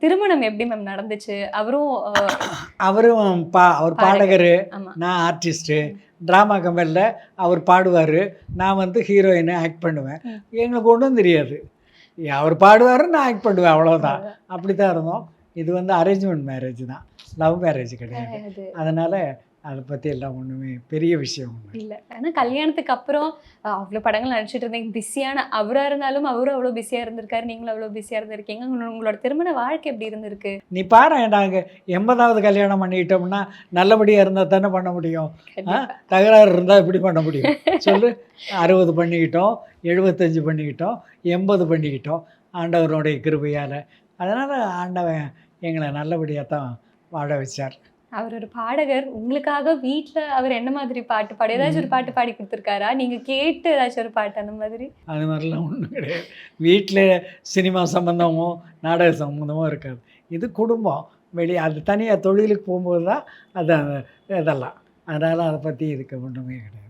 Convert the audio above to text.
திருமணம் எப்படி மேம் நடந்துச்சு? அவரும் அவரும் அவர் பாடகர், ஆமா. நான் ஆர்டிஸ்ட்டு. ட்ராமா கம்பெனியில் அவர் பாடுவார், நான் வந்து ஹீரோயினை ஆக்ட் பண்ணுவேன். எங்களுக்கு ஒன்றும் தெரியாது. அவர் பாடுவார், நான் ஆக்ட் பண்ணுவேன், அவ்வளோதான். அப்படி தான் இருந்தோம். இது வந்து அரேஞ்ச்மெண்ட் மேரேஜ் தான், லவ் மேரேஜ் கிடையாது. அதனால் அதை பற்றி எல்லாம் ஒன்றுமே பெரிய விஷயம் ஒன்று இல்லை. ஆனால் கல்யாணத்துக்கு அப்புறம் அவ்வளோ படங்கள் நடிச்சிட்டு இருந்தீங்க. பிஸியான அவராக இருந்தாலும் அவரும் அவ்வளோ பிஸியாக இருந்திருக்காரு, நீங்களும் அவ்வளோ பிஸியாக இருந்திருக்கீங்க. உங்களோட திருமண வாழ்க்கை எப்படி இருந்திருக்கு? நீ பாரு, நாங்கள் 80வது கல்யாணம் பண்ணிக்கிட்டோம்னா நல்லபடியாக இருந்தால் தானே பண்ண முடியும். தகராறு இருந்தால் எப்படி பண்ண முடியும் சொல்லு? 60 பண்ணிக்கிட்டோம், 75 பண்ணிக்கிட்டோம், 80 பண்ணிக்கிட்டோம் ஆண்டவருடைய கிருபையால். அதனால் ஆண்டவன் எங்களை நல்லபடியாக தான் வாழ வச்சார். அவர் ஒரு பாடகர். உங்களுக்காக வீட்டில் அவர் என்ன மாதிரி பாட்டு பாடி, ஏதாச்சும் ஒரு பாட்டு பாடி கொடுத்துருக்காரா? நீங்கள் கேட்டு ஏதாச்சும் ஒரு பாட்டு அந்த மாதிரி? அது மாதிரிலாம் ஒன்றும் கிடையாது. வீட்டில் சினிமா சம்மந்தமோ நாடக சம்மந்தமோ இருக்காது. இது குடும்பம். வெளியே அது தனியாக தொழிலுக்கு போகும்போது தான் அது இதெல்லாம். அதனால் அதை பற்றி இதுக்கு ஒன்றுமே கிடையாது.